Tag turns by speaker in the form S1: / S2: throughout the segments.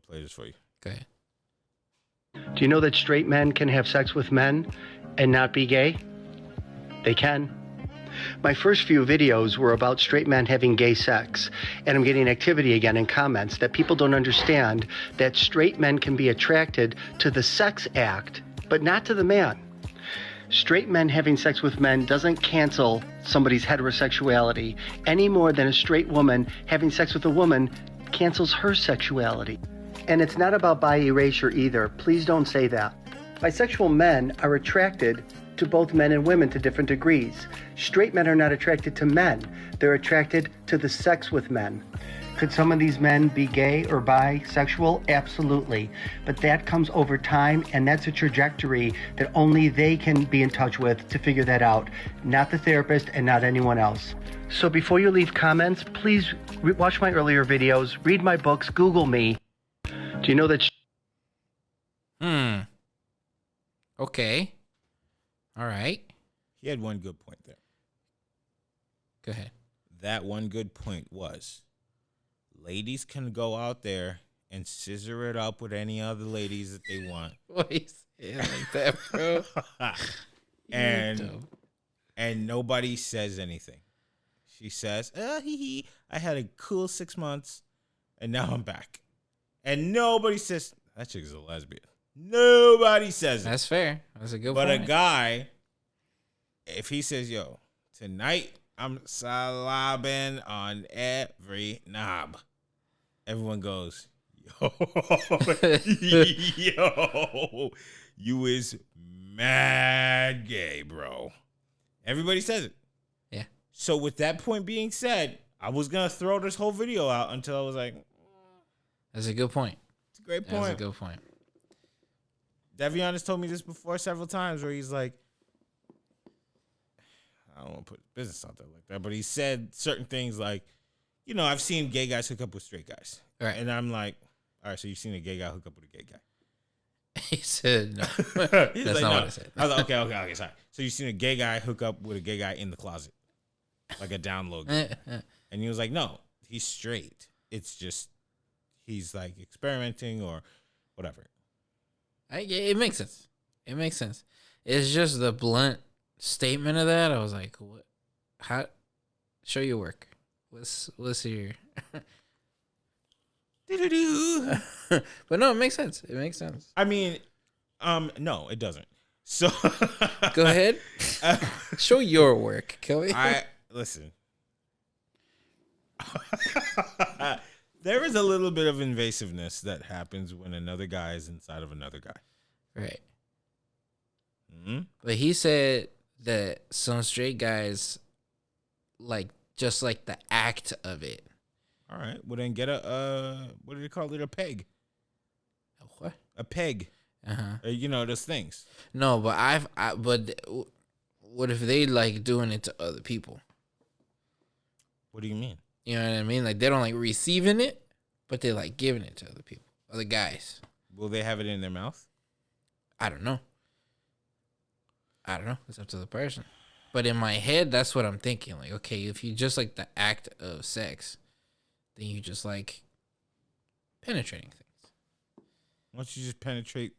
S1: play this for you.
S2: Okay.
S3: Do you know that straight men can have sex with men and not be gay? They can. My first few videos were about straight men having gay sex, and I'm getting activity again in comments that people don't understand that straight men can be attracted to the sex act, but not to the man. Straight men having sex with men doesn't cancel somebody's heterosexuality any more than a straight woman having sex with a woman cancels her sexuality. And it's not about bi erasure either. Please don't say that. Bisexual men are attracted to both men and women to different degrees. Straight men are not attracted to men. They're attracted to the sex with men. Could some of these men be gay or bisexual? Absolutely. But that comes over time, and that's a trajectory that only they can be in touch with to figure that out, not the therapist and not anyone else. So before you leave comments, please watch my earlier videos, read my books, Google me. Do you know that...
S2: Okay. All right.
S1: He had one good point there.
S2: Go ahead.
S1: That one good point was ladies can go out there and scissor it up with any other ladies that they want.
S2: Why you say it like that, bro?
S1: and nobody says anything. She says, I had a cool 6 months, and now I'm back. And nobody says, that chick is a lesbian. Nobody says it.
S2: That's fair. That's a good
S1: point. But a
S2: point.
S1: guy, if he says, yo, tonight I'm slobbing on every knob, everyone goes, yo, yo, you is mad gay, bro. Everybody says it.
S2: Yeah.
S1: So with that point being said, I was going to throw this whole video out until I was like,
S2: that's a good point.
S1: It's a great point.
S2: That's a good point.
S1: Devion has told me this before several times where he's like, I don't want to put business out there like that, but he said certain things like, you know, I've seen gay guys hook up with straight guys.
S2: Right.
S1: And I'm like, all right, so you've seen a gay guy hook up with a gay guy.
S2: He said no.
S1: That's
S2: like,
S1: not
S2: no.
S1: what I said. I was like, okay, sorry. So you've seen a gay guy hook up with a gay guy in the closet, like a download gay guy. And he was like, no, he's straight. It's just, he's like experimenting or whatever.
S2: It makes sense. It makes sense. It's just the blunt statement of that. I was like, what? How? Show your work. Let's hear. But no, it makes sense. It makes sense.
S1: I mean, no, it doesn't. So
S2: go ahead. Show your work, Kelby.
S1: Listen. There is a little bit of invasiveness that happens when another guy is inside of another guy.
S2: Right.
S1: Mm-hmm.
S2: But he said that some straight guys just like the act of it.
S1: All right. Well, then get a, what do they call it? A peg.
S2: A what?
S1: A peg.
S2: Uh-huh.
S1: You know, those things.
S2: No, but but what if they like doing it to other people?
S1: What do you mean?
S2: You know what I mean? Like they don't like receiving it, but they like giving it to other people, other guys.
S1: Will they have it in their mouth?
S2: I don't know. It's up to the person. But in my head, that's what I'm thinking. Like, okay, if you just like the act of sex, then you just like penetrating things.
S1: Why don't you just penetrate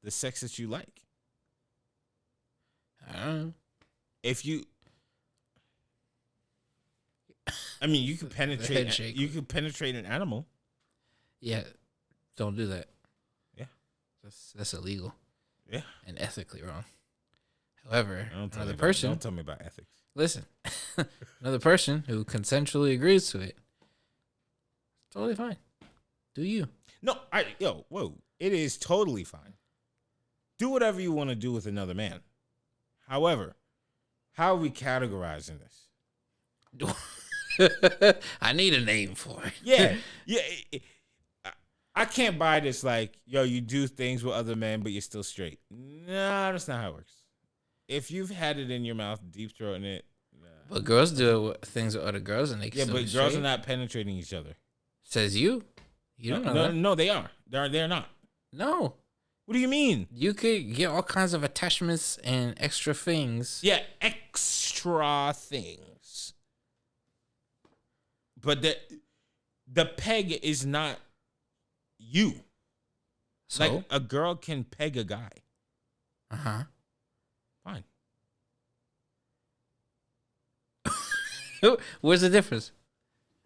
S1: the sex that you like?
S2: I don't know.
S1: I mean, you could penetrate. You could penetrate an animal.
S2: Yeah, don't do that.
S1: Yeah,
S2: that's illegal.
S1: Yeah,
S2: and ethically wrong. However, another
S1: don't tell me about ethics.
S2: Listen, another person who consensually agrees to it, totally fine. Do you?
S1: No, it is totally fine. Do whatever you want to do with another man. However, how are we categorizing this?
S2: I need a name for it.
S1: Yeah. I can't buy this like, yo, you do things with other men, but you're still straight. No, that's not how it works. If you've had it in your mouth, deep throating it.
S2: But girls do things with other girls, and they can
S1: but girls are not penetrating each other.
S2: Says you. You don't know that.
S1: No, they are. They're not.
S2: No.
S1: What do you mean?
S2: You could get all kinds of attachments and extra things.
S1: Yeah, extra things. But the peg is not you.
S2: So
S1: Like a girl can peg a guy.
S2: uh-huh.
S1: Fine.
S2: Where's the difference?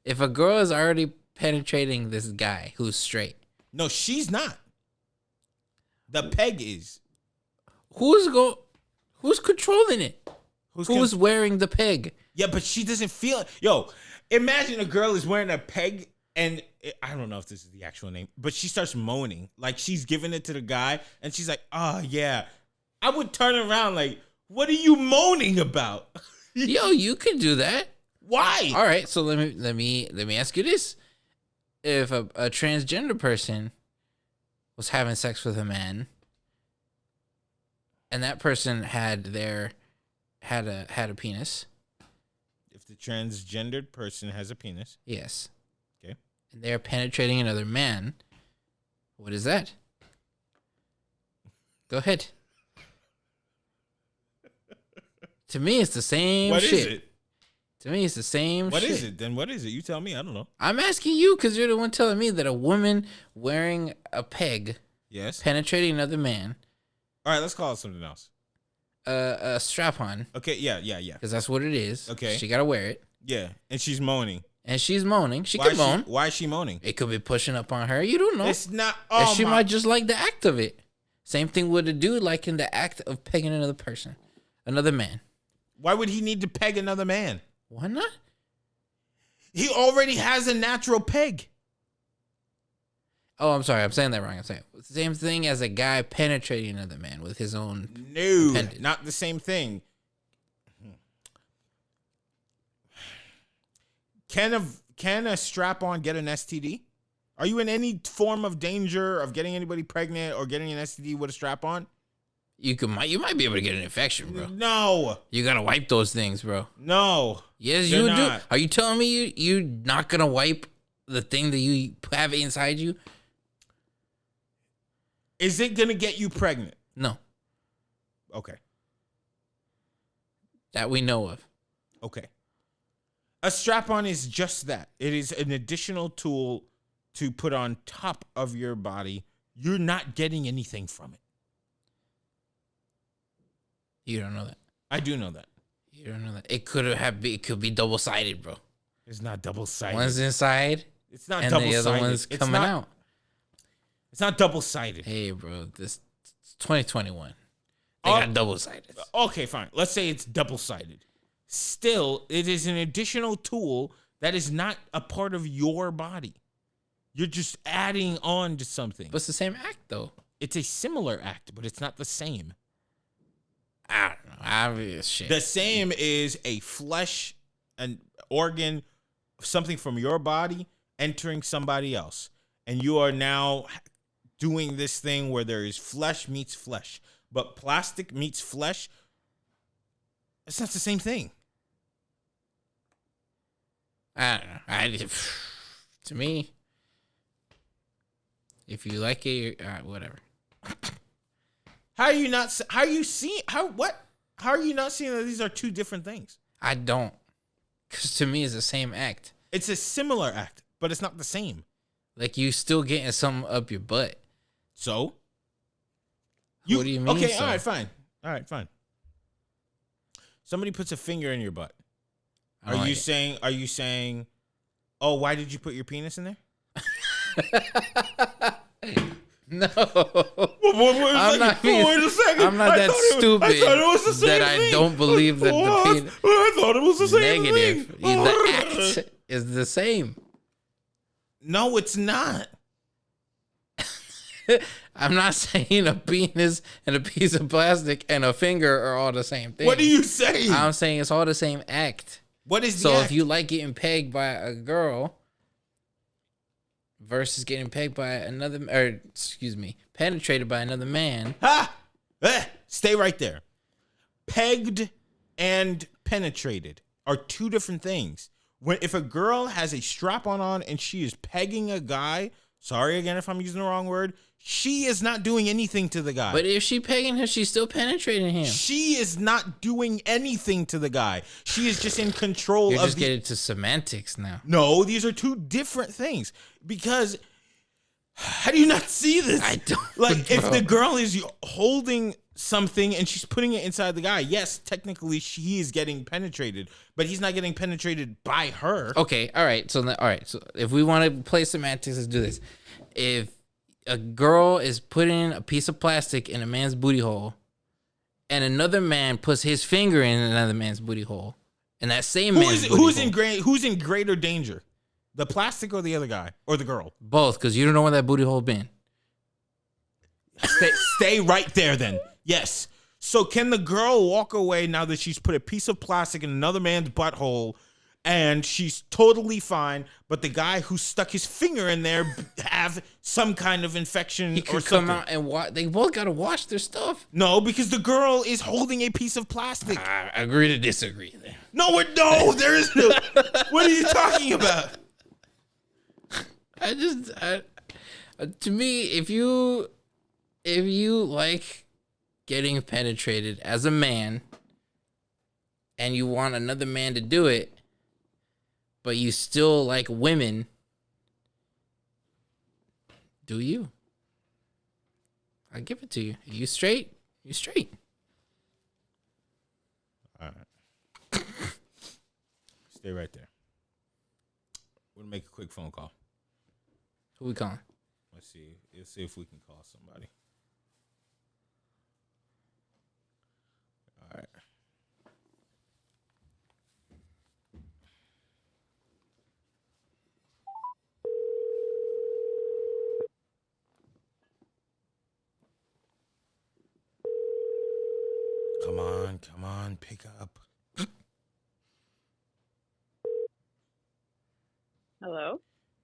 S2: If a girl is already penetrating this guy who's straight,
S1: No, she's not. The peg is.
S2: who's controlling it?
S1: Who's
S2: Who's wearing the peg?
S1: Yeah, but she doesn't feel it. Yo, imagine a girl is wearing a peg and I don't know if this is the actual name, but she starts moaning. Like she's giving it to the guy and she's like, oh yeah. I would turn around like, what are you moaning about?
S2: Yo, you can do that.
S1: Why?
S2: All right, so let me ask you this: if a transgender person was having sex with a man, and that person had a penis,
S1: If the transgendered person has a penis.
S2: yes,
S1: Okay.
S2: and they're penetrating another man, what is that? Go ahead. To me, it's the same
S1: What
S2: shit.
S1: is it?
S2: To me, it's the same
S1: What
S2: shit.
S1: is it? Then what is it? You tell me. I don't know.
S2: I'm asking you because you're the one telling me that a woman wearing a peg
S1: Yes.
S2: penetrating another man,
S1: All right, let's call it something else.
S2: a strap on,
S1: Okay, yeah.
S2: because that's what it is.
S1: Okay.
S2: She got to wear it.
S1: Yeah. And she's moaning.
S2: And she's moaning. She
S1: Why
S2: could moan.
S1: why is she moaning?
S2: It could be pushing up on her. You don't know.
S1: It's not
S2: And
S1: oh
S2: she
S1: my
S2: might just like the act of it. Same thing with a dude liking the act of pegging another person, another man.
S1: why would he need to peg another man?
S2: Why not?
S1: He already has a natural peg.
S2: Oh, I'm sorry. I'm saying that wrong. I'm saying same thing as a guy penetrating another man with his own.
S1: No,
S2: Appendage.
S1: not the same thing. Can a strap-on get an STD? Are you in any form of danger of getting anybody pregnant or getting an STD with a strap-on?
S2: You might be able to get an infection, bro.
S1: No.
S2: You gotta wipe those things, bro.
S1: No.
S2: Yes,
S1: They're
S2: you
S1: not.
S2: do. Are you telling me you not gonna wipe the thing that you have inside you?
S1: Is it going to get you pregnant?
S2: No,
S1: Okay.
S2: that we know of.
S1: Okay. A strap-on is just that. It is an additional tool to put on top of your body. You're not getting anything from it.
S2: You don't know that.
S1: I do know that.
S2: You don't know that. It could be double sided, bro.
S1: It's not double-sided.
S2: One's inside
S1: It's not
S2: and
S1: double-sided.
S2: the other one's
S1: It's
S2: coming
S1: not-
S2: out.
S1: It's not double-sided.
S2: Hey, bro, this it's 2021. They
S1: Oh.
S2: got double sided.
S1: Okay, fine. Let's say it's double-sided. Still, it is an additional tool that is not a part of your body. You're just adding on to something.
S2: But it's the same act, though.
S1: It's a similar act, but it's not the same.
S2: I don't know. Obvious shit.
S1: The same is a flesh, an organ, something from your body entering somebody else. And you are now doing this thing where there is flesh meets flesh. But plastic meets flesh, it's not the same thing.
S2: I don't know. To me, if you like it, whatever.
S1: How are you not seeing that these are two different things?
S2: I don't. Because to me, it's the same act.
S1: It's a similar act, but it's not the same.
S2: Like, you still getting something up your butt.
S1: So?
S2: What do you mean,
S1: Okay,
S2: so?
S1: all right, fine. Somebody puts a finger in your butt.
S2: I don't
S1: Are you
S2: like
S1: saying, oh, why did you put your penis in there?
S2: No.
S1: I'm
S2: not
S1: wait a second.
S2: I'm not that stupid
S1: I thought it was the same
S2: that I
S1: thing.
S2: don't believe that the penis.
S1: I thought it was the same
S2: Negative.
S1: thing.
S2: The act is the same.
S1: No, it's not.
S2: I'm not saying a penis and a piece of plastic and a finger are all the same thing.
S1: What are you saying?
S2: I'm saying it's all the same act.
S1: What is the
S2: So
S1: act?
S2: if you like getting pegged by a girl versus getting pegged by penetrated by another man.
S1: Ha! Stay right there. Pegged and penetrated are two different things. If a girl has a strap-on and she is pegging a guy, sorry again if I'm using the wrong word, she is not doing anything to the guy.
S2: But if she pegging him, she's still penetrating him.
S1: She is not doing anything to the guy. She is just in control
S2: You're
S1: of
S2: just getting to semantics now.
S1: No, these are two different things. Because How do you not see this?
S2: I don't.
S1: Like, if
S2: bro.
S1: the girl is holding something and she's putting it inside the guy, yes, technically she is getting penetrated, but he's not getting penetrated by her.
S2: Okay, all right. So if we want to play semantics, let's do this. If a girl is putting a piece of plastic in a man's booty hole, and another man puts his finger in another man's booty hole, and that same man's booty hole,
S1: who's in greater danger? The plastic or the other guy or the girl?
S2: both, because you don't know where that booty hole been.
S1: Stay right there then. Yes. So can the girl walk away now that she's put a piece of plastic in another man's butthole and she's totally fine, but the guy who stuck his finger in there have some kind of infection
S2: He
S1: or
S2: could
S1: something?
S2: come out and watch. They both got to wash their stuff.
S1: No, because the girl is holding a piece of plastic.
S2: I agree to disagree there.
S1: No, there is no. What are you talking about?
S2: To me, if you like getting penetrated as a man and you want another man to do it, but you still like women, do you? I give it to you. You straight? You straight.
S1: All right. Stay right there. We'll make a quick phone call.
S2: Who we calling?
S1: Let's see if we can call somebody. All right. Come on, pick up.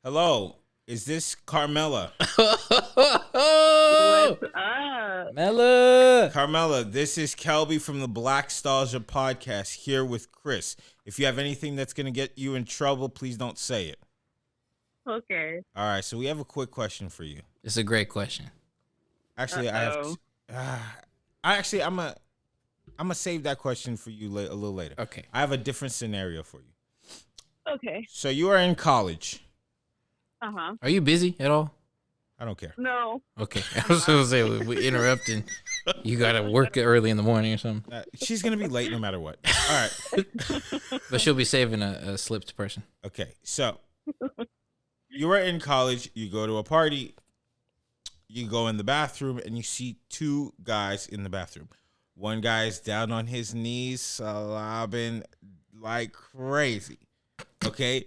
S1: Hello. Is this Carmella?
S2: What's
S4: up?
S2: Mella.
S1: Carmella, this is Kelby from the Black Stalgia podcast here with Chris. If you have anything that's going to get you in trouble, please don't say it.
S4: Okay.
S1: All right, so we have a quick question for you.
S2: It's a great question.
S1: Actually,
S4: Uh-oh.
S1: I'm gonna save that question for you a little later.
S2: Okay.
S1: I have a different scenario for you.
S4: Okay.
S1: So you are in college.
S4: Uh-huh.
S2: Are you busy at all?
S1: I don't care.
S4: No.
S2: Okay. I was going to say, we interrupting. You got to work early in the morning or something.
S1: She's gonna be late no matter what. All right.
S2: But she'll be saving a slipped person.
S1: Okay. So you are in college. You go to a party. You go in the bathroom and you see two guys in the bathroom. One guy's down on his knees, slobbing like crazy. Okay,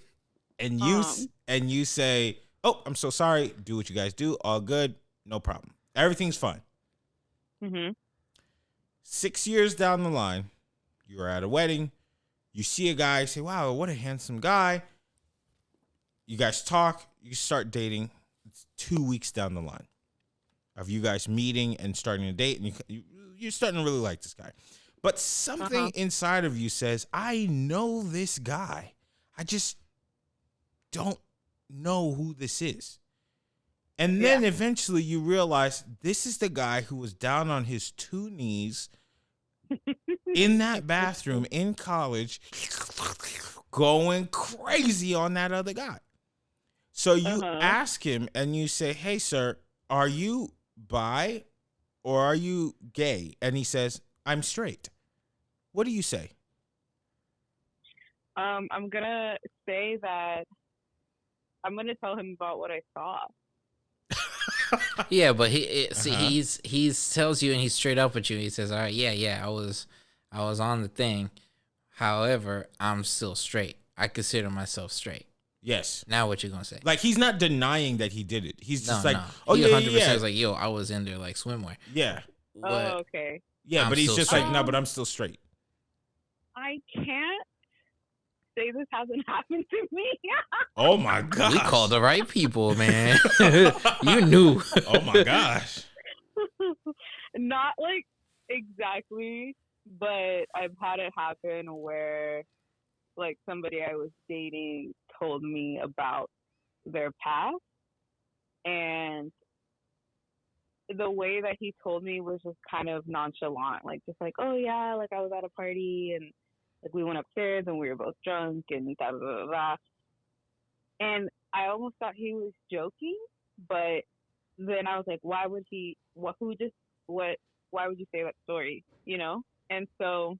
S1: and you say, "Oh, I'm so sorry. Do what you guys do. All good. No problem. Everything's fine."
S4: Mhm.
S1: 6 years down the line, you are at a wedding. You see a guy. Say, "Wow, what a handsome guy." You guys talk. You start dating. It's 2 weeks down the line of you guys meeting and starting a date, and you're starting to really like this guy. But something inside of you says, I know this guy. I just don't know who this is. And then eventually you realize this is the guy who was down on his two knees in that bathroom in college going crazy on that other guy. So you ask him and you say, "Hey, sir, are you bi or are you gay?" And he says, "I'm straight." What do you say?
S4: I'm gonna say that I'm gonna tell him about what I saw.
S2: Yeah, but he tells you and he's straight up with you. He says, "All right, yeah, I was on the thing. However, I'm still straight. I consider myself straight."
S1: Yes.
S2: Now what you gonna say?
S1: Like, he's not denying that he did it. He's just like,
S2: no.
S1: "Oh,
S2: he
S1: yeah,
S2: 100%
S1: yeah,
S2: is like, "Yo, I was in there like swimwear."
S1: yeah,
S4: Oh, okay.
S1: yeah."
S2: I'm
S1: But he's
S2: still
S1: just
S2: straight.
S1: like, "No, but I'm still straight."
S4: I can't say this hasn't happened to me.
S1: Oh my gosh.
S2: We called the right people, man. You knew.
S1: Oh my gosh.
S4: Not like exactly, but I've had it happen where like somebody I was dating told me about their past, and the way that he told me was just kind of nonchalant, like just like, "Oh yeah, like I was at a party and like we went upstairs and we were both drunk and da da da da." And I almost thought he was joking, but then I was like, why would he? What? Who just? What? Why would you say that story? You know? And so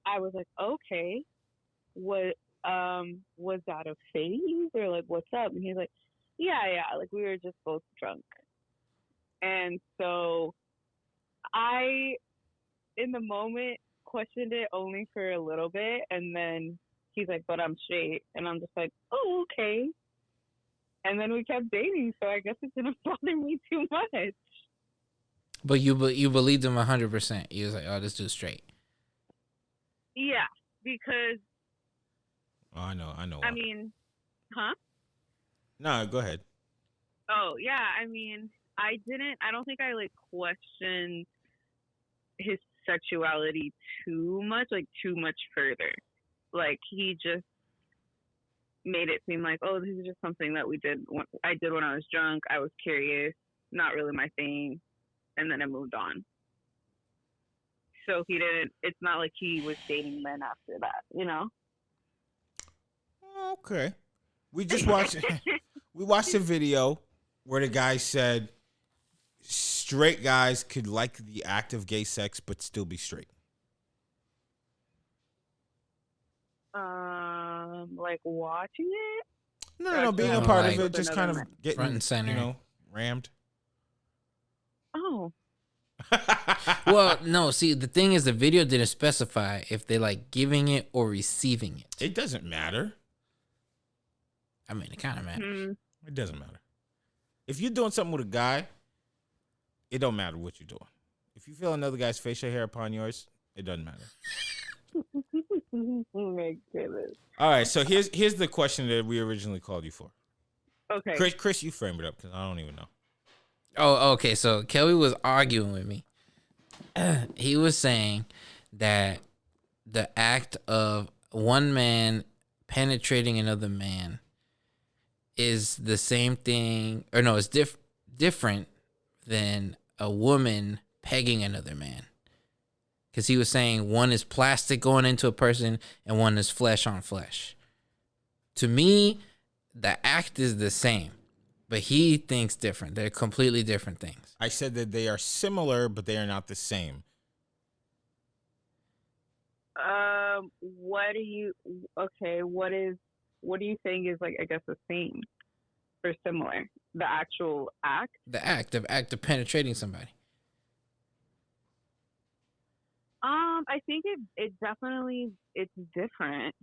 S4: I was like, okay, what? Was that a phase or like what's up? And he's like, yeah, like we were just both drunk. And so I, in the moment, questioned it only for a little bit, and then he's like, but I'm straight, and I'm just like, oh, okay. And then we kept dating, so I guess it didn't bother me too much.
S2: But you believed him 100%. You was like, oh, this dude's straight.
S4: Yeah, because
S1: Oh, I know.
S4: I mean, huh?
S1: No, go ahead.
S4: Oh yeah, I mean, I don't think I like questioned his sexuality too much further. Like he just made it seem like, oh, this is just something that I did when I was drunk. I was curious, not really my thing, and then I moved on. So it's not like he was dating men after that, you know?
S1: Okay. We just watched we watched a video where the guy said straight guys could like the act of gay sex but still be straight.
S4: Like watching it?
S1: No, being a
S2: No,
S1: part
S2: like
S1: of it, just kind of getting
S2: front and center.
S1: Rammed.
S4: Oh.
S2: Well, no, see, the thing is the video didn't specify if they like giving it or receiving it.
S1: It doesn't matter.
S2: I mean, it kind of matters.
S1: It doesn't matter. If you're doing something with a guy, it don't matter what you're doing. If you feel another guy's facial hair upon yours, it doesn't matter.
S4: Oh my goodness.
S1: All right, so here's the question that we originally called you for.
S4: Okay.
S1: Chris, you frame it up because I don't even know.
S2: Oh, okay. So Kelby was arguing with me. He was saying that the act of one man penetrating another man is the same thing, or no, it's different than a woman pegging another man. Because he was saying one is plastic going into a person and one is flesh on flesh. To me, the act is the same, but he thinks different. They're completely different things.
S1: I said that they are similar, but they are not the same.
S4: What are you saying is like, I guess, the same or similar? The actual act?
S2: The act of penetrating somebody.
S4: I think it definitely, it's different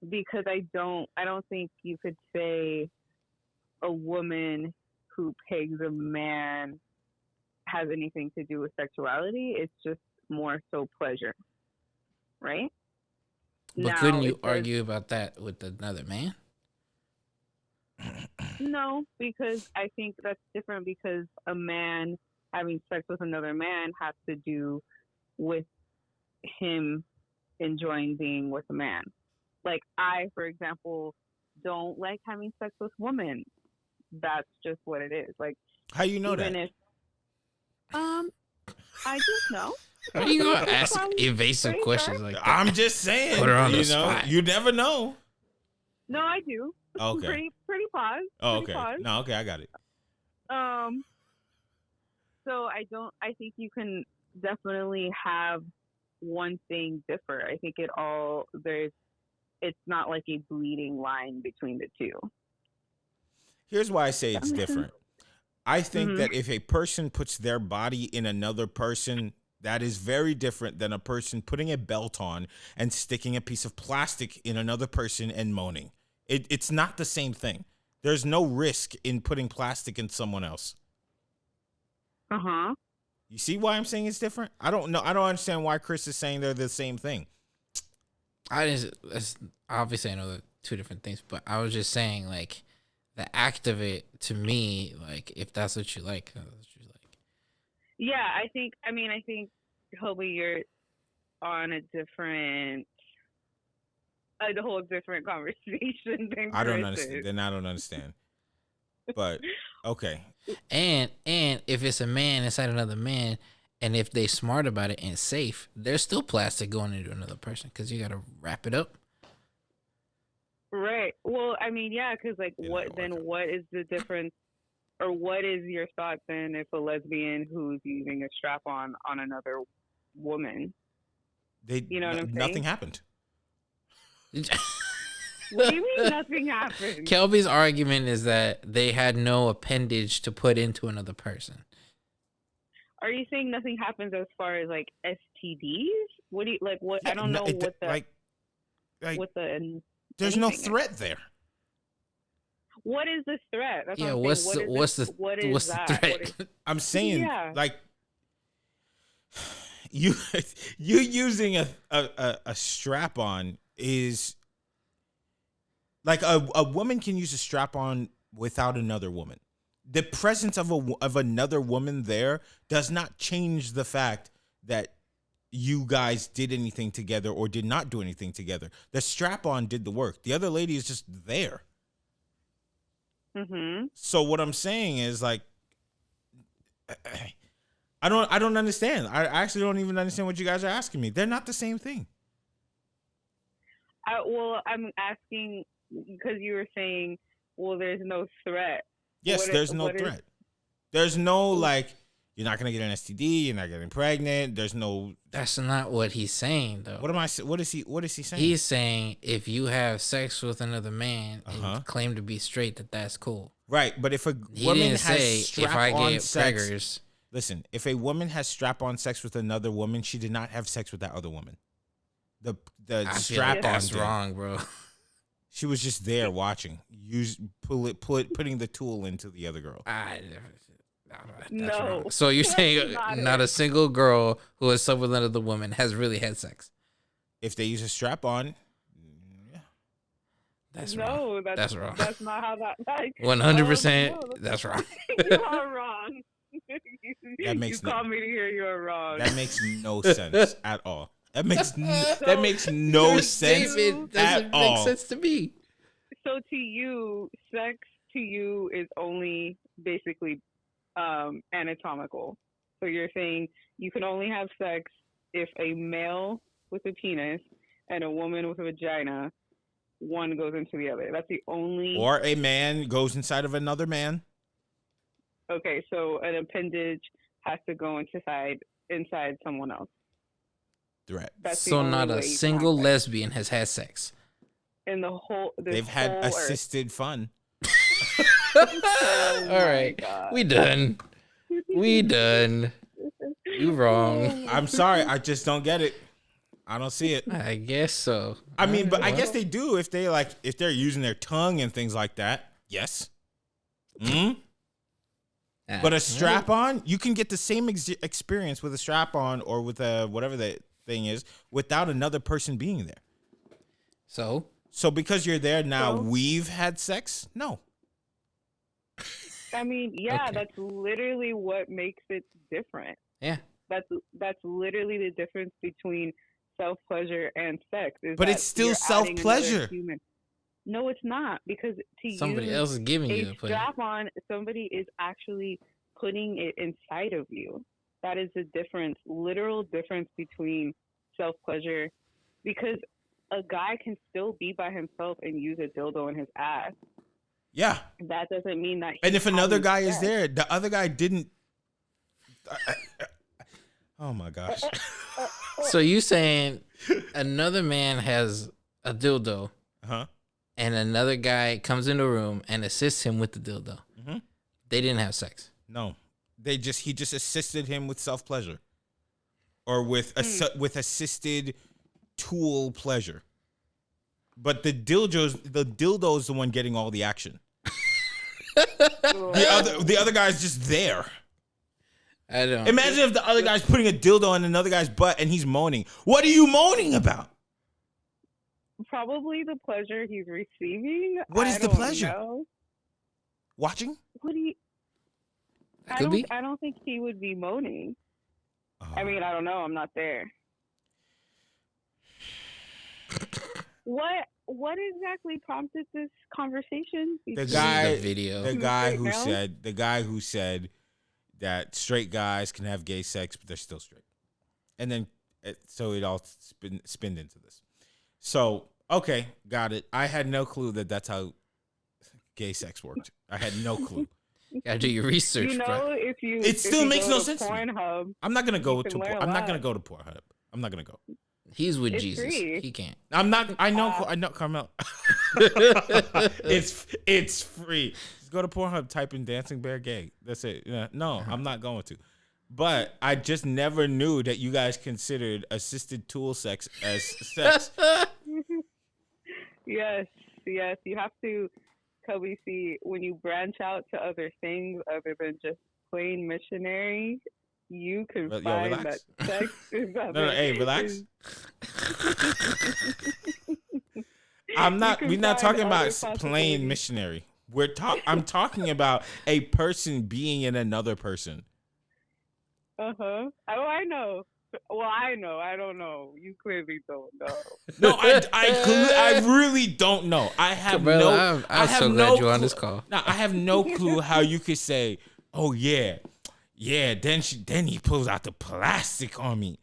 S4: because I don't think you could say a woman who pegs a man has anything to do with sexuality. It's just more so pleasure, right?
S2: But couldn't you argue about that with another man?
S4: No, because I think that's different because a man having sex with another man has to do with him enjoying being with a man. Like I, for example, don't like having sex with women. That's just what it is. Like,
S1: how you know that?
S4: If, I just know.
S2: Are you gonna ask evasive questions like that?
S1: I'm just saying.
S2: Put her on the spot.
S1: You never know.
S4: No, I do.
S1: Okay.
S4: Pretty pause.
S1: Oh,
S4: okay.
S1: Pause. No, okay, I got it.
S4: So I think you can definitely have one thing differ. I think it's not like a bleeding line between the two.
S1: Here's why I say it's different. I think that if a person puts their body in another person, that is very different than a person putting a belt on and sticking a piece of plastic in another person and moaning. It's not the same thing. There's no risk in putting plastic in someone else.
S4: Uh-huh.
S1: You see why I'm saying it's different? I don't know. I don't understand why Chris is saying they're the same thing.
S2: Obviously I know they're two different things, but I was just saying, like, the act of it, to me, like, if that's what you like, that's what you like.
S4: Yeah, I think, Kelby, you're on a whole different conversation than
S1: I don't
S4: Chris
S1: understand.
S4: is.
S1: Then I don't understand. But, okay.
S2: And if it's a man inside another man, and if they smart about it and safe, there's still plastic going into another person because you got to wrap it up.
S4: Right. Well, I mean, yeah, because like, what is the difference? or what is your thoughts then if a lesbian who's using a strap on another woman? You know what I'm saying?
S1: Nothing happened.
S4: What do you mean nothing happened?
S2: Kelby's argument is that they had no appendage to put into another person.
S4: Are you saying nothing happens as far as like STDs? What do you like? What I don't know what the
S1: like
S4: what the
S1: there's no threat there.
S4: What is this threat? That's
S2: Yeah,
S4: what
S2: what's the threat?
S1: I'm saying
S4: Yeah.
S1: like you using a strap on is like a woman can use a strap on without another woman. The presence of another woman there does not change the fact that you guys did anything together or did not do anything together. The strap on did the work. The other lady is just there.
S4: Mm-hmm.
S1: So what I'm saying is like, I don't understand. I actually don't even understand what you guys are asking me. They're not the same thing.
S4: Well, I'm asking because you were saying, well, there's no threat.
S1: Yes, there's no threat. There's no like, you're not gonna get an STD. You're not getting pregnant. There's no.
S2: That's not what he's saying, though.
S1: What is he saying?
S2: He's saying if you have sex with another man and claim to be straight, that's cool.
S1: Right, but if a woman has strap-on sex, listen, if a woman has strap-on sex with another woman, she did not have sex with that other woman. The strap-on.
S2: That's wrong, bro.
S1: She was just there watching, putting the tool into the other girl.
S4: No.
S2: Wrong. So you're saying not a single girl who has slept with another woman has really had sex?
S1: If they use a strap-on, yeah.
S2: That's
S4: no,
S2: wrong. That's wrong.
S4: That's not how that. Like,
S2: 100%. That's wrong.
S4: You are wrong.
S1: That makes
S4: you called me to hear you are wrong.
S1: That makes no sense at all. That makes no sense at all.
S2: Makes sense to me.
S4: So to you, sex to you is only basically anatomical. So you're saying you can only have sex if a male with a penis and a woman with a vagina, one goes into the other. That's the only.
S1: Or a man goes inside of another man.
S4: Okay, so an appendage has to go inside someone else.
S1: Threat.
S2: So not a single lesbian has had sex.
S4: In the whole,
S1: they've had assisted fun.
S2: All right, we done. We done. You wrong.
S1: I'm sorry, I just don't get it. I don't see it.
S2: I guess so.
S1: I mean, but I guess they do if they're using their tongue and things like that. Yes. But a strap on, you can get the same experience with a strap on or with a whatever the thing is without another person being there. So because you're there now, we've had sex? No.
S4: I mean, yeah, okay. That's literally what makes it different.
S2: Yeah.
S4: That's literally the difference between self-pleasure and sex.
S1: But it's still self-pleasure.
S4: No, it's not, because
S2: somebody else is giving you the pleasure.
S4: Strap on, somebody is actually putting it inside of you. That is the difference, literal difference between self-pleasure, because a guy can still be by himself and use a dildo in his ass.
S1: Yeah.
S4: That doesn't mean that.
S1: And if another guy is there, the other guy didn't. Oh my gosh.
S2: So you saying another man has a dildo, and another guy comes in the room and assists him with the dildo. Mm-hmm. They didn't have sex.
S1: No, he just assisted him with self-pleasure, or with assisted tool pleasure. But the dildo is the one getting all the action. The other guy's just there.
S2: I don't.
S1: Imagine if the other guy's putting a dildo in another guy's butt and he's moaning. What are you moaning about?
S4: Probably the pleasure he's receiving.
S1: What is the pleasure?
S4: Know.
S1: Watching?
S4: What do you? I don't think he would be moaning. I mean, I don't know. I'm not there. What exactly prompted this conversation?
S1: The guy who said that straight guys can have gay sex, but they're still straight. And then, so it all spinned into this. So, okay, got it. I had no clue that that's how gay sex worked. I had no clue.
S2: Gotta do your research,
S4: You know,
S2: bro.
S4: if
S1: still
S4: you
S1: makes
S4: go
S1: no
S4: to
S1: sense to me.
S4: Pornhub,
S1: I'm not gonna go
S4: You
S1: to.
S4: can learn a
S1: I'm not
S4: lot.
S1: gonna go to Pornhub. I'm not gonna go.
S2: He's with
S4: It's
S2: Jesus.
S4: free.
S2: He can't.
S1: I'm not. I know. Carmel. It's free. Just go to Pornhub. Type in "dancing bear gay." That's it. Yeah. No, I'm not going to. But I just never knew that you guys considered assisted tool sex as sex.
S4: Yes, you have to, Kobe, see, when you branch out to other things other than just plain missionary, you can
S1: Yo,
S4: find
S1: relax.
S4: that sex is
S1: No, hey, relax.
S4: is-
S1: I'm not.
S4: can
S1: We're not
S4: find
S1: talking about
S4: other
S1: plain
S4: possibilities.
S1: missionary. I'm talking about a person being in another person.
S4: Uh-huh. Oh, I know. Well, I know. I don't know. You clearly don't know.
S1: No, I really don't know. I have
S2: Bro,
S1: no.
S2: I'm
S1: have
S2: so
S1: no
S2: glad you're on
S1: clue-
S2: this call.
S1: No, I have no clue how you could say, "Oh yeah." Then he pulls out the plastic on me.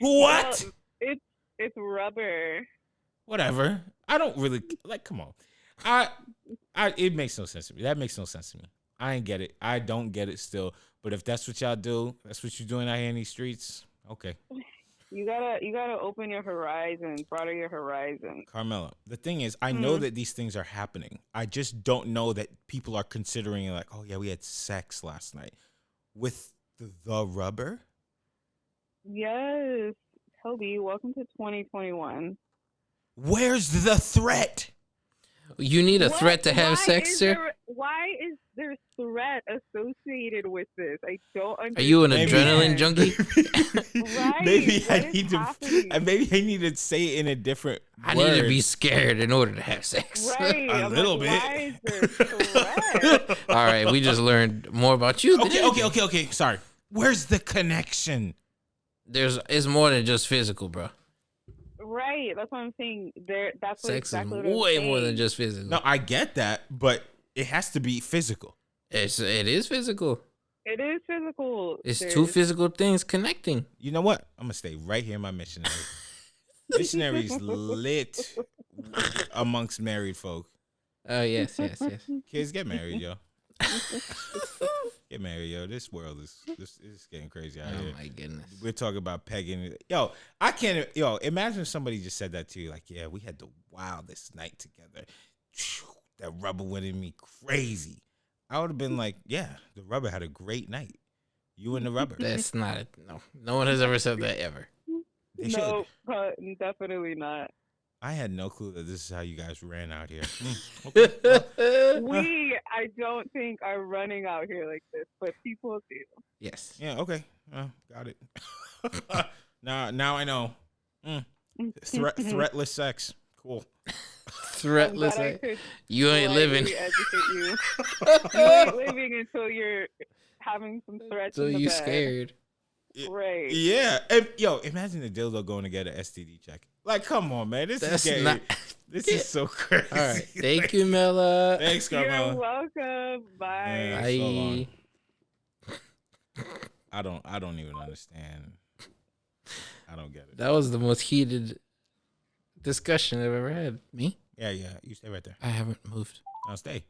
S1: What?
S4: Well, it's rubber.
S1: Whatever. I don't really like. Come on. It makes no sense to me. That makes no sense to me. I ain't get it. I don't get it still. But if that's what y'all do, that's what you're doing out here in these streets. Okay.
S4: You gotta open your horizons, broaden your horizons.
S1: Carmella, the thing is, I know that these things are happening. I just don't know that people are considering like, oh yeah, we had sex last night with the rubber.
S4: Yes, Toby, welcome to 2021.
S1: Where's the threat?
S2: You need a threat to have sex, sir?
S4: Why is there threat associated with this? I don't understand.
S2: Are you an adrenaline junkie?
S4: Right.
S1: Maybe
S4: What
S1: I
S4: is
S1: need to.
S4: happening?
S1: Maybe I need to say it in a different.
S2: I
S1: word.
S2: need to be scared in order to have sex.
S4: Right.
S1: A
S4: I'm
S1: little
S4: like,
S1: bit.
S4: Why is there threat?
S2: All right, we just learned more about you. than anything.
S1: Okay. Sorry. Where's the connection?
S2: It's more than just physical, bro.
S4: Right. That's what I'm saying. That's what
S2: Sex
S4: exactly
S2: is
S4: what I'm
S2: way more than
S4: saying.
S2: just physical.
S1: No, I get that, but it has to be physical.
S2: It is physical.
S4: It is physical.
S2: It's
S4: There's-
S2: two physical things connecting.
S1: You know what? I'm gonna stay right here in my missionary. Missionaries lit amongst married folk.
S2: Oh yes.
S1: Kids, get married, yo. Get married, yo. This world is getting crazy out
S2: Oh
S1: here.
S2: my goodness.
S1: We're talking about pegging. Yo, I can't. Yo, imagine if somebody just said that to you. Like, yeah, we had the wildest night together. That rubber went in me crazy. I would have been like, yeah, the rubber had a great night. You and the rubber.
S2: That's not no. No one has ever said that ever.
S1: They should.
S4: No, definitely not.
S1: I had no clue that this is how you guys ran out here. Okay.
S4: I don't think are running out here like this, but people do.
S2: Yes.
S1: Yeah. Okay. Got it. Now I know. Threatless sex. Cool.
S2: Threatless.
S4: I'm glad I could
S2: You ain't living.
S4: slightly educate you. You ain't living until you're having some threats.
S2: So
S4: in the
S2: you
S4: bed.
S2: scared.
S4: Right.
S1: Yeah. And, yo, imagine the dildo going to get an STD check. Like, come on, man. This
S2: That's
S1: is getting.
S2: not-
S1: This is so crazy.
S2: All right. Thank you, Mela.
S1: Thanks,
S4: You're
S1: Carmella.
S4: welcome. Bye.
S1: Yeah.
S2: Bye.
S1: So long. I don't even understand. I don't get it.
S2: That was the most heated discussion I've ever had. Me?
S1: Yeah. You stay right there.
S2: I haven't moved.
S1: Now stay.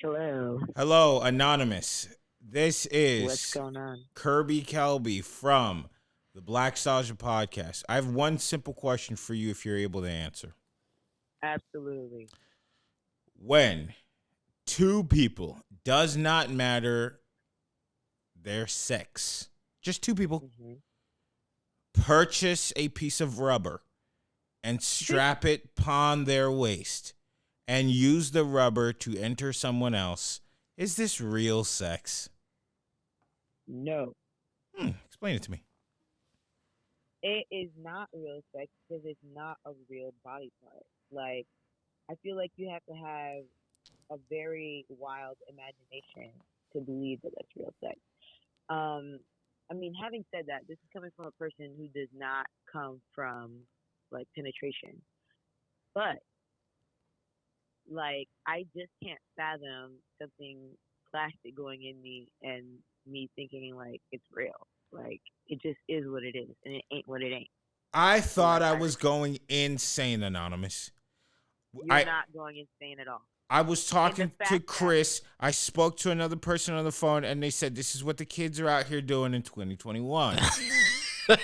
S5: Hello.
S1: Hello, Anonymous. This is
S5: What's going on?
S1: Kelby from the Black Nostalgia Podcast. I have one simple question for you if you're able to answer.
S5: Absolutely.
S1: When two people, does not matter their sex, just two people, purchase a piece of rubber and strap it upon their waist and use the rubber to enter someone else, is this real sex?
S5: No,
S1: Explain it to me.
S5: it is not real sex because it's not a real body part. Like, I feel like you have to have a very wild imagination to believe that that's real sex. I mean, having said that, this is coming from a person who does not come from like penetration, but like I just can't fathom something plastic going in me and me thinking like it's real. Like it just is what it is, and it ain't what it ain't.
S1: I thought I was going insane, Anonymous.
S5: You're not going insane at all.
S1: I was talking
S5: fact
S1: to
S5: that-
S1: Chris. I spoke to another person on the phone, and they said this is what the kids are out here doing in 2021.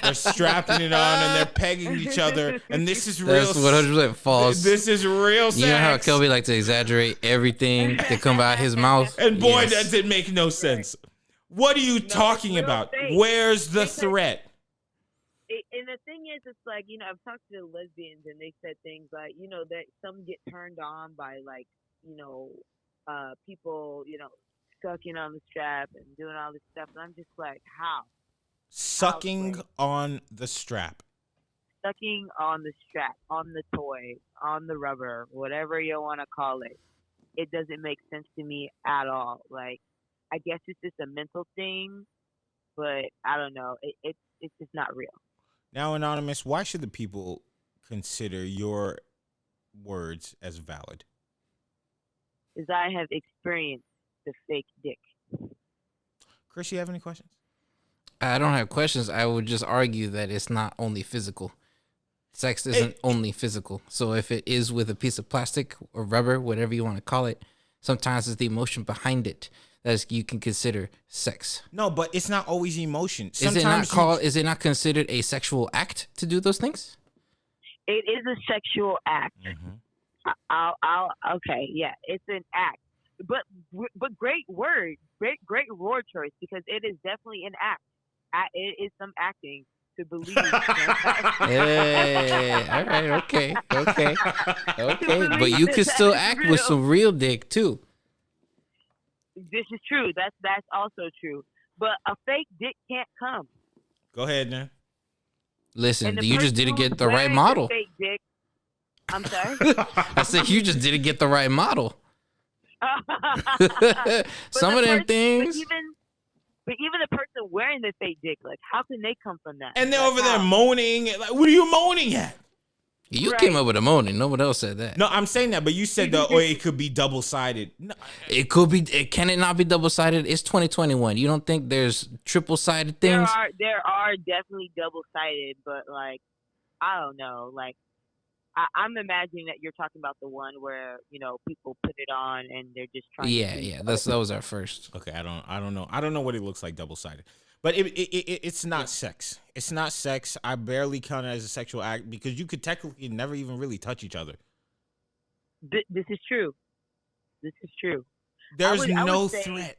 S1: They're strapping it on and they're pegging each other, and this is real.
S2: That's 100% false.
S1: This is real sex.
S2: You know how Kelby likes to exaggerate everything that come out his mouth?
S1: And boy,
S2: Yes.
S1: does it make no sense. What are you talking
S5: real
S1: about?
S5: fake.
S1: Where's the
S5: Because-
S1: threat?
S5: And the thing is, it's like, you know, I've talked to lesbians and they said things like, you know, that some get turned on by, like, you know, people, you know, sucking on the strap and doing all this stuff. And I'm just like, how?
S1: Sucking
S5: Wait.
S1: on the strap.
S5: Sucking on the strap, on the toy, on the rubber, whatever you want to call it. It doesn't make sense to me at all. Like, I guess it's just a mental thing, but I don't know. It's just not real.
S1: Now, Anonymous, why should the people consider your words as valid?
S5: Because I have experienced the fake dick.
S1: Chris, you have any questions?
S2: I don't have questions. I would just argue that it's not only physical. Sex isn't only physical. So if it is with a piece of plastic or rubber, whatever you want to call it, sometimes it's the emotion behind it that you can consider sex.
S1: No, but it's not always emotion.
S2: Is it not considered a sexual act to do those things?
S5: It is a sexual act.
S1: Mm-hmm.
S5: Okay, yeah, it's an act. But great word, great word choice, because it is definitely an act. It is some acting to believe.
S2: Hey, all right, okay. But you can
S5: that
S2: still
S5: is
S2: act
S5: real.
S2: with some real dick too.
S5: This is true. That's also true. But a fake dick can't come.
S1: Go ahead, now.
S2: Listen,
S5: And the
S2: you just
S5: person
S2: didn't get
S5: who's
S2: the right
S5: wearing
S2: model.
S5: Fake dick. I'm sorry.
S2: I said you just didn't get the right model.
S5: But
S2: Some
S5: the
S2: of them
S5: person-
S2: things.
S5: But even the person wearing the fake dick, like, how can they come from that?
S1: And they're
S5: Like,
S1: over there
S5: how?
S1: moaning. Like, what are you moaning at?
S2: You
S5: Right.
S2: came up with a moaning. Nobody else said that.
S1: No, I'm saying that, but you said that, or it could be double-sided. No,
S2: It could be. Can it not be double sided? It's 2021. You don't think there's triple sided things?
S5: There are definitely double sided, but like, I don't know. Like, I'm imagining that you're talking about the one where, you know, people put it on and they're just trying.
S2: Yeah. That was our first.
S1: okay, I don't know. I don't know what it looks like double-sided. But it's not sex. It's not sex. I barely count it as a sexual act because you could technically never even really touch each other.
S5: This is true. This is true.
S1: There's
S5: I
S1: no
S5: would say-
S1: threat.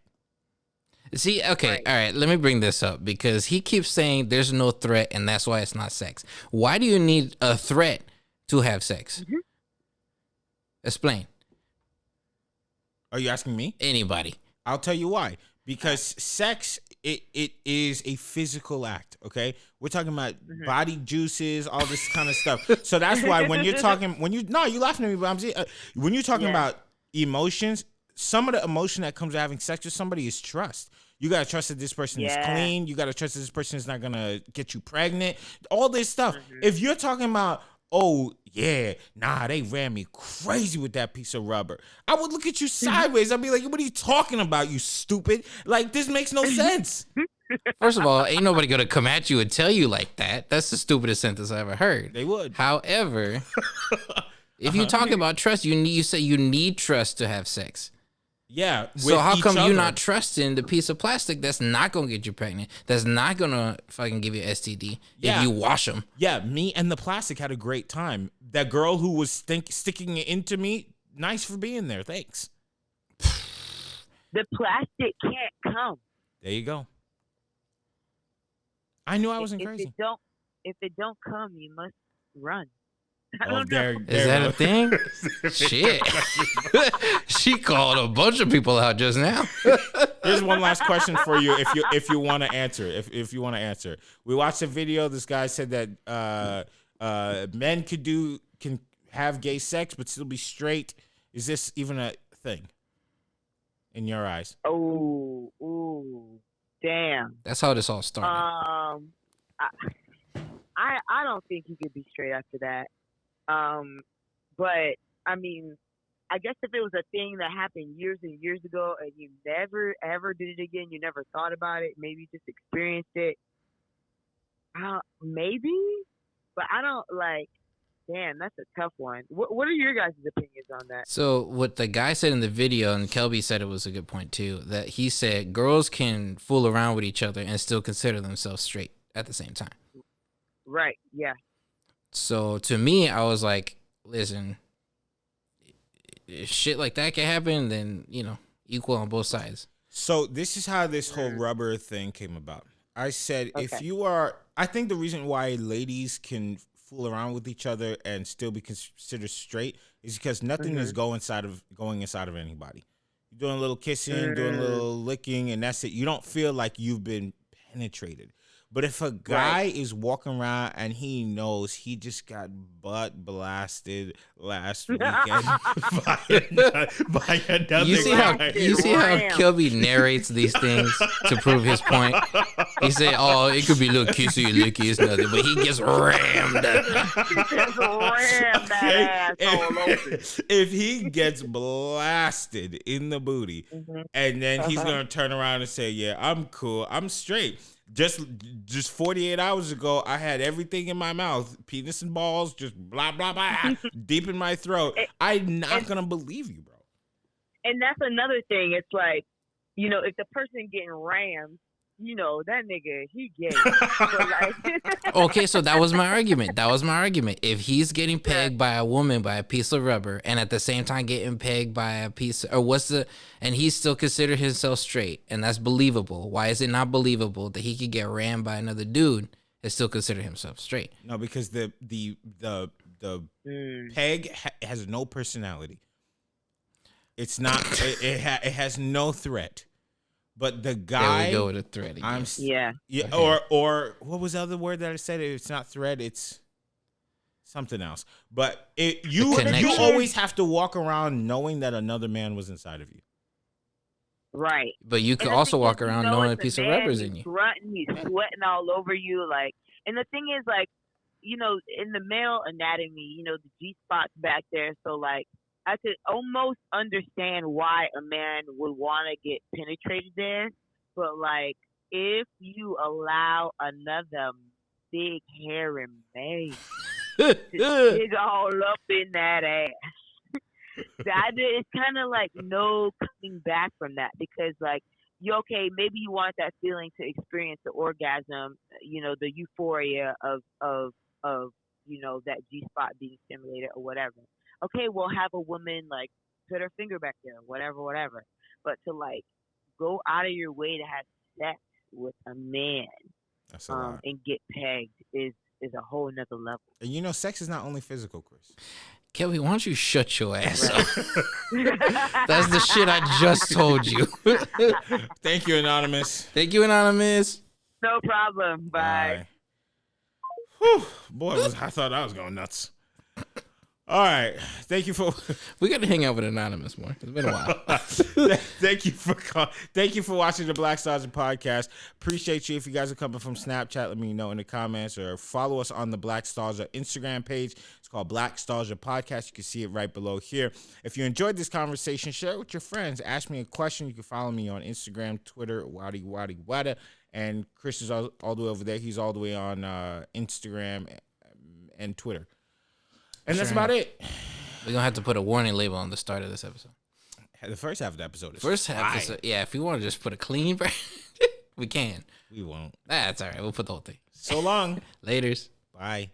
S2: See, okay,
S5: Right.
S2: all right. Let me bring this up because he keeps saying there's no threat and that's why it's not sex. Why do you need a threat to have sex?
S5: Mm-hmm.
S2: Explain.
S1: Are you asking me?
S2: Anybody?
S1: I'll tell you why. Because sex, it is a physical act. Okay, we're talking about body juices, all this kind of stuff. So that's why when you're talking, you laughing at me, but I'm saying when you're talking about emotions, some of the emotion that comes with having sex with somebody is trust. You gotta trust that this person is clean. You gotta trust that this person is not gonna get you pregnant. All this stuff. If you're talking about, oh yeah, nah, they ran me crazy with that piece of rubber, I would look at you sideways. I'd be like, what are you talking about, you stupid? Like, this makes no sense.
S2: First of all, ain't nobody gonna come at you and tell you like that. That's the stupidest sentence I ever heard.
S1: They would.
S2: However, if you talk about trust, you say you need trust to have sex.
S1: Yeah.
S2: So
S1: with
S2: how
S1: each
S2: come
S1: other.
S2: you're not trusting the piece of plastic that's not gonna get you pregnant? That's not gonna fucking give you STD
S1: Yeah.
S2: if you wash them.
S1: Yeah, me and the plastic had a great time. That girl who was sticking it into me, nice for being there. Thanks.
S5: The plastic can't come.
S1: There you go. I knew I wasn't
S5: if
S1: crazy.
S5: If it don't come, you must run. I
S1: Oh,
S5: don't know.
S1: there
S2: Is that
S1: we
S2: a
S1: go.
S2: thing? Shit. She called a bunch of people out just now.
S1: Here's one last question for you, if you want to answer. If you want to answer, we watched a video. This guy said that men can have gay sex but still be straight. Is this even a thing in your eyes?
S5: Oh, ooh, damn.
S2: That's how this all started.
S5: I don't think you could be straight after that. But I mean, I guess if it was a thing that happened years and years ago and you never ever did it again, you never thought about it, maybe you just experienced it. Maybe, but I don't like. Damn, that's a tough one. What are your guys' opinions on that?
S2: So what the guy said in the video, and Kelby said it was a good point too, that he said girls can fool around with each other and still consider themselves straight at the same time.
S5: Right. Yeah.
S2: So to me, I was like, listen, if shit like that can happen, then, equal on both sides.
S1: So this is how this whole rubber thing came about. I said, if you are, I think the reason why ladies can fool around with each other and still be considered straight is because nothing is going inside of anybody. You're doing a little kissing, doing a little licking, and that's it. You don't feel like you've been penetrated. But if a guy is walking around and he knows he just got butt blasted last weekend by another
S2: you see
S1: guy.
S2: You see how Kelby narrates these things to prove his point? He said, oh, it could be a little kissy licky, it's nothing, but he gets rammed.
S1: If he gets blasted in the booty, and then he's going to turn around and say, yeah, I'm cool, I'm straight. Just 48 hours ago, I had everything in my mouth, penis and balls, just blah, blah, blah, deep in my throat. I'm not going to believe you, bro.
S5: And that's another thing. It's like, if the person getting rammed, that nigga, he gay.
S2: Okay, so that was my argument. If he's getting pegged by a woman by a piece of rubber and at the same time getting pegged by a piece, and he still considered himself straight, and that's believable. Why is it not believable that he could get rammed by another dude and still consider himself straight?
S1: No, because the peg has no personality. It's not. It has no threat. But the guy,
S2: there we go with a thread again.
S5: Yeah.
S2: Okay.
S1: Or what was the other word that I said? It's not thread. It's something else. But you always have to walk around knowing that another man was inside of you.
S5: Right.
S2: But you could also walk around knowing a piece of rubber's in you.
S5: He's grunting, he's sweating all over you, and the thing is, in the male anatomy, the G spot's back there, so I could almost understand why a man would want to get penetrated there, but if you allow another big hairy man to dig all up in that ass, it's kind of no coming back from that, because maybe you want that feeling to experience the orgasm, the euphoria of that G spot being stimulated or whatever. Okay, we'll have a woman put her finger back there, whatever. But to go out of your way to have sex with a man and get pegged is a whole nother level.
S1: And sex is not only physical, Chris.
S2: Kelby, why don't you shut your ass up? That's the shit I just told you.
S1: Thank you, Anonymous.
S5: No problem. Bye.
S1: Whew. Boy, I thought I was going nuts. All right. Thank you for.
S2: We got to hang out with Anonymous more. It's been a while.
S1: Thank you for watching the Black Stars podcast. Appreciate you. If you guys are coming from Snapchat, let me know in the comments, or follow us on the Black Stars Instagram page. It's called Black Stars podcast. You can see it right below here. If you enjoyed this conversation, share it with your friends. Ask me a question. You can follow me on Instagram, Twitter, wada. And Chris is all the way over there. He's all the way on Instagram and Twitter. And that's about it.
S2: We're going to have to put a warning label on the start of this episode.
S1: The first half of the episode is
S2: yeah, if we want to just put a clean version, we can.
S1: We won't.
S2: That's all right. We'll put the whole thing.
S1: So long.
S2: Laters.
S1: Bye.